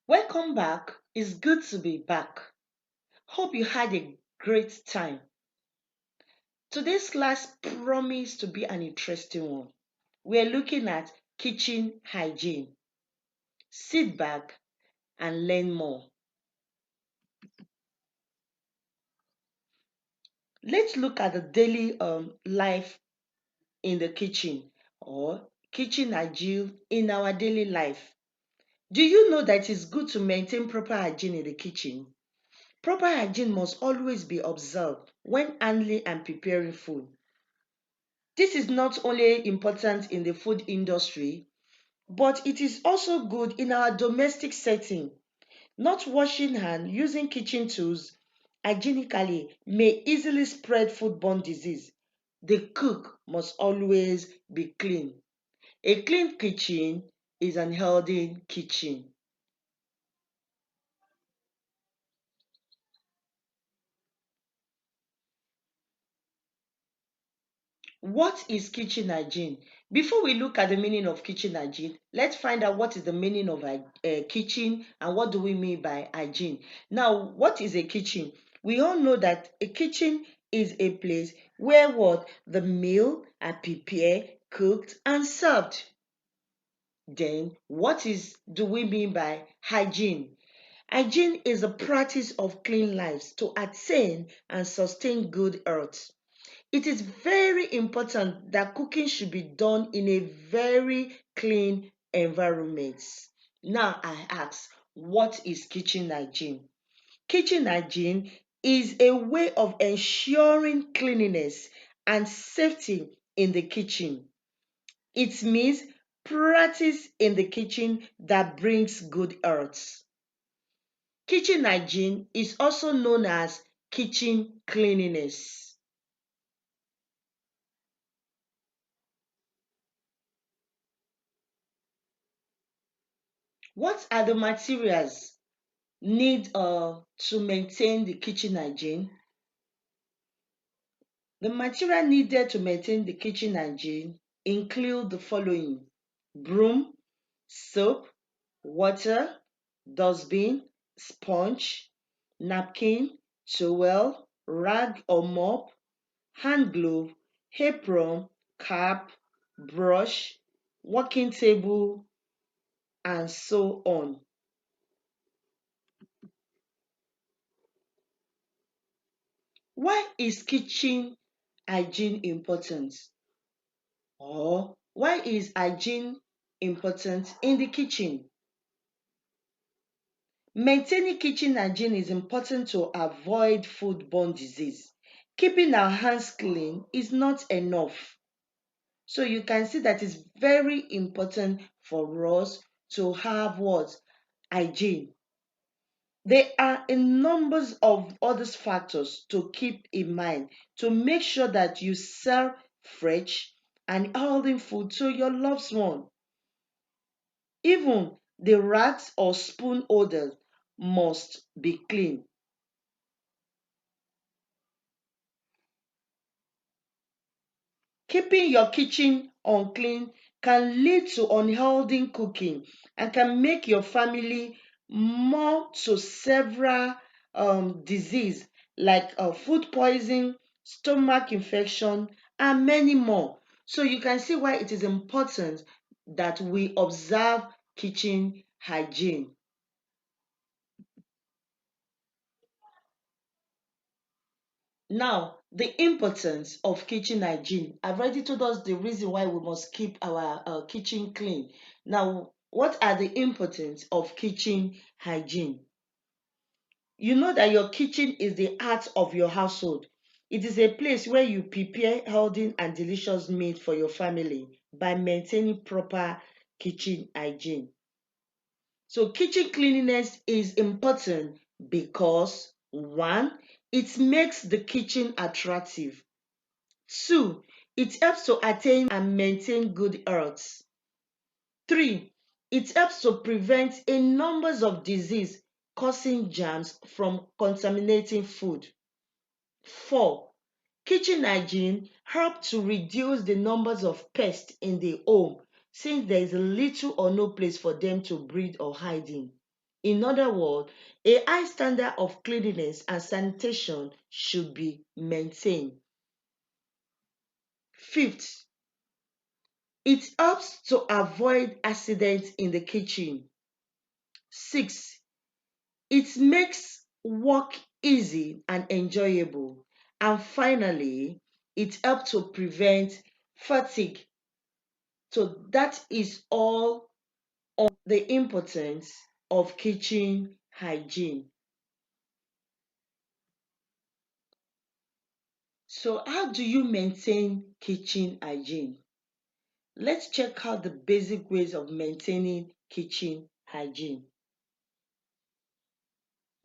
Welcome back. It's good to be back. Hope you had a great time. Today's class promised to be an interesting one. We're looking at kitchen hygiene. Sit back and learn more. Let's look at the daily life in the kitchen or kitchen hygiene in our daily life. Do you know that it's good to maintain proper hygiene in the kitchen? Proper hygiene must always be observed when handling and preparing food. This is not only important in the food industry, but it is also good in our domestic setting. Not washing hands using kitchen tools hygienically may easily spread foodborne disease. The cook must always be clean. A clean kitchen is an healthy kitchen. What is kitchen hygiene? Before we look at the meaning of kitchen hygiene, let's find out what is the meaning of kitchen and what do we mean by hygiene. Now, what is a kitchen? We all know that a kitchen is a place where what the meal are prepared, cooked, and served. Then, what is do we mean by hygiene? Hygiene is the practice of clean lives to attain and sustain good health. It is very important that cooking should be done in a very clean environment. Now I ask, what is kitchen hygiene? Kitchen hygiene is a way of ensuring cleanliness and safety in the kitchen. It means practice in the kitchen that brings good health. Kitchen hygiene is also known as kitchen cleanliness. What are the materials need to maintain the kitchen hygiene? The material needed to maintain the kitchen hygiene include the following: broom, soap, water, dustbin, sponge, napkin, towel, rag or mop, hand glove, apron, cap, brush, working table, and so on. Why is kitchen hygiene important? Or why is hygiene important in the kitchen? Maintaining kitchen hygiene is important to avoid foodborne disease. Keeping our hands clean is not enough. So you can see that it's very important for us to have what? Hygiene. There are a numbers of other factors to keep in mind to make sure that you serve fresh and healthy food to your loved one. Even the racks or spoon holders must be clean. Keeping your kitchen unclean can lead to unhealthy cooking and can make your family more to several disease like food poisoning, stomach infection, and many more. So you can see why it is important that we observe kitchen hygiene. Now, the importance of kitchen hygiene. I've already told us the reason why we must keep our kitchen clean. Now, what are the importance of kitchen hygiene? You know that your kitchen is the heart of your household. It is a place where you prepare healthy and delicious meat for your family by maintaining proper kitchen hygiene. So kitchen cleanliness is important because one, it makes the kitchen attractive. Two, it helps to attain and maintain good health. Three, it helps to prevent a numbers of disease causing germs from contaminating food. Four, kitchen hygiene help to reduce the numbers of pests in the home since there is little or no place for them to breed or hide in. In other words, a high standard of cleanliness and sanitation should be maintained. Fifth, it helps to avoid accidents in the kitchen. Six, it makes work easy and enjoyable. And finally, it helps to prevent fatigue. So that is all the importance of kitchen hygiene. So how do you maintain kitchen hygiene? Let's check out the basic ways of maintaining kitchen hygiene.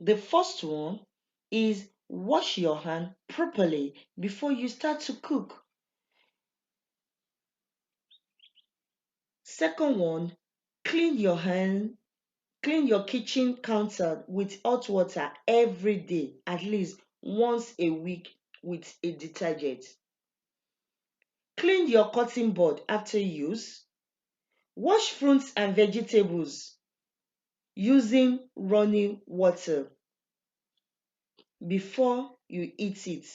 The first one is wash your hand properly before you start to cook. Second one, clean your hand, clean your kitchen counter with hot water every day, at least once a week with a detergent. Clean your cutting board after use. Wash fruits and vegetables using running water before you eat it.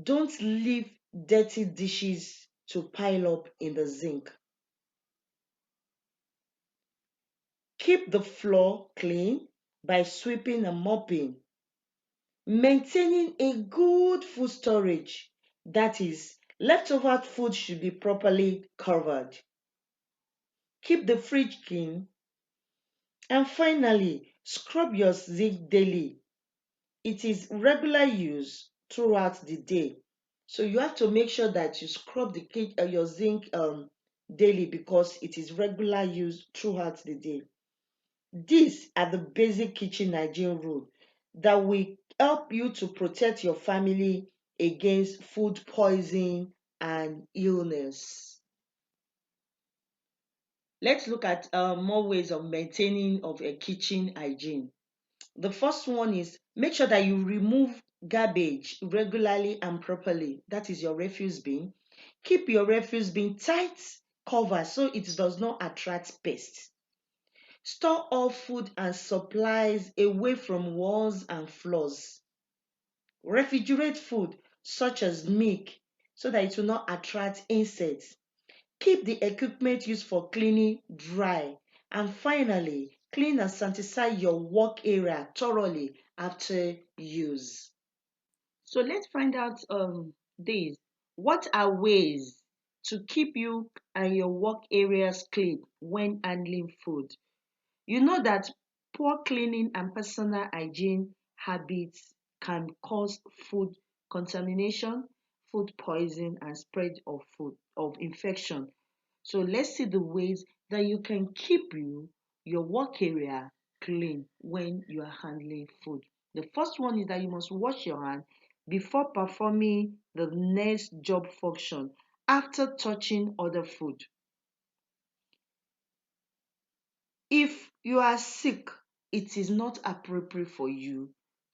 Don't leave dirty dishes to pile up in the sink. Keep the floor clean by sweeping and mopping. Maintaining a good food storage, that is, leftover food should be properly covered. Keep the fridge clean. And finally, scrub your sink daily. It is regular use throughout the day. So you have to make sure that you scrub your zinc daily because it is regular use throughout the day. These are the basic kitchen hygiene rules that will help you to protect your family against food poisoning and illness. Let's look at more ways of maintaining of a kitchen hygiene. The first one is make sure that you remove garbage regularly and properly. That is your refuse bin. Keep your refuse bin tight cover so it does not attract pests. Store all food and supplies away from walls and floors. Refrigerate food such as milk so that it will not attract insects. Keep the equipment used for cleaning dry. And finally, clean and sanitize your work area thoroughly after use. So let's find out these. What are ways to keep you and your work areas clean when handling food? You know that poor cleaning and personal hygiene habits can cause food contamination, food poisoning, and spread of food of infection. So let's see the ways that you can keep your work area clean when you are handling food. The first one is that you must wash your hand before performing the next job function after touching other food. If you are sick, it is not appropriate for you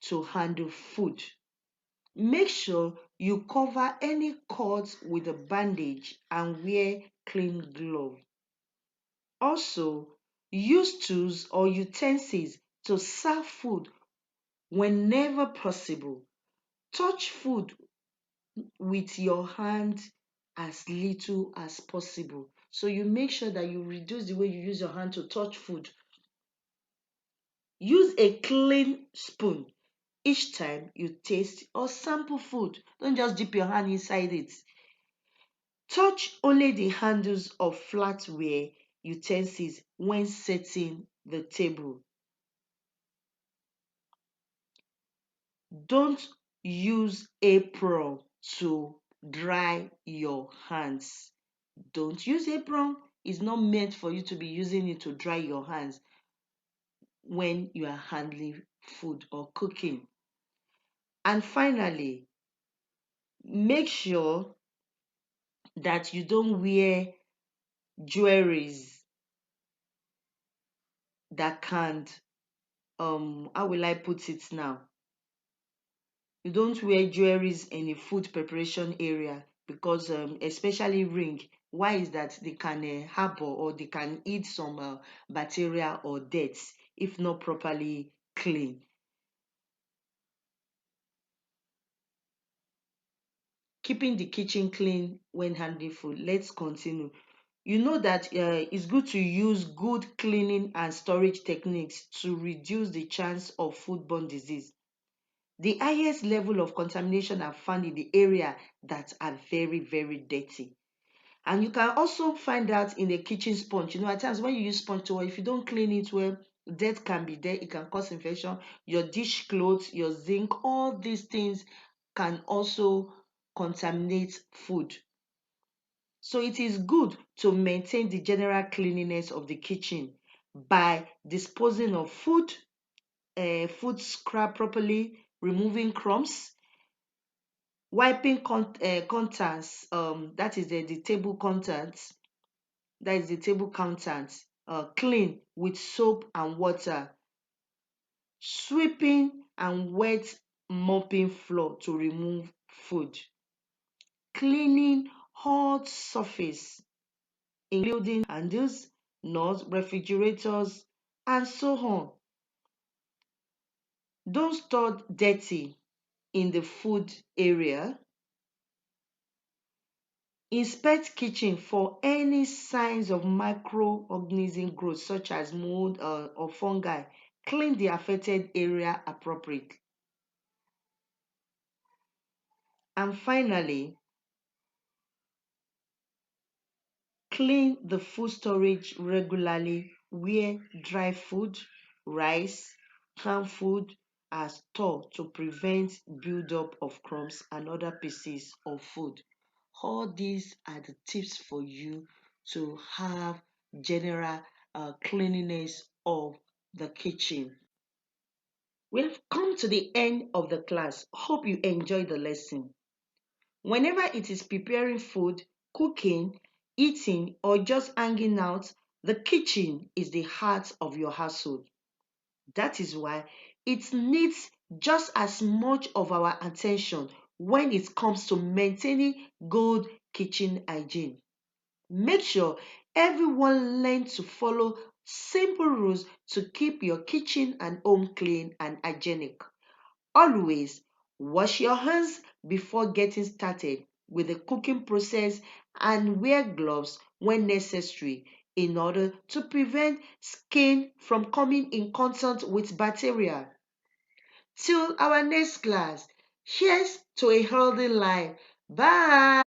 to handle food. Make sure you cover any cuts with a bandage and wear clean gloves. Also, use tools or utensils to serve food whenever possible. Touch food with your hand as little as possible. So you make sure that you reduce the way you use your hand to touch food. Use a clean spoon each time you taste or sample food. Don't just dip your hand inside it. Touch only the handles of flatware utensils when setting the table. Don't use apron to dry your hands. Don't use apron. It's not meant for you to be using it to dry your hands when you are handling food or cooking. And finally, make sure that you don't wear jewelries that can't how will I put it now? You don't wear jewelries in a food preparation area because especially ring, Why is that? They can harbor or they can eat some bacteria or dirt if not properly clean. Keeping the kitchen clean when handling food. Let's continue. You know that it's good to use good cleaning and storage techniques to reduce the chance of foodborne disease. The highest level of contamination are found in the area that are very, very dirty. And you can also find that in the kitchen sponge. At times when you use sponge towel, if you don't clean it well, dirt can be there. It can cause infection. Your dish clothes, your zinc, all these things can also contaminate food. So it is good to maintain the general cleanliness of the kitchen by disposing of food scrap properly, removing crumbs, wiping contents, that is the table contents, that is the table contents, clean with soap and water, sweeping and wet mopping floor to remove food, cleaning hot surface including handles, knobs, refrigerators, and so on. Don't store dirty in the food area. Inspect kitchen for any signs of microorganism growth such as mold or fungi. Clean the affected area appropriately. And finally, clean the food storage regularly where dry food, rice, canned food are stored to prevent buildup of crumbs and other pieces of food. All these are the tips for you to have general cleanliness of the kitchen. We have come to the end of the class. Hope you enjoyed the lesson. Whenever it is preparing food, cooking, eating, or just hanging out, the kitchen is the heart of your household. That is why it needs just as much of our attention when it comes to maintaining good kitchen hygiene. Make sure everyone learns to follow simple rules to keep your kitchen and home clean and hygienic. Always wash your hands before getting started with the cooking process and wear gloves when necessary in order to prevent skin from coming in contact with bacteria. Till our next class, here's to a healthy life. Bye.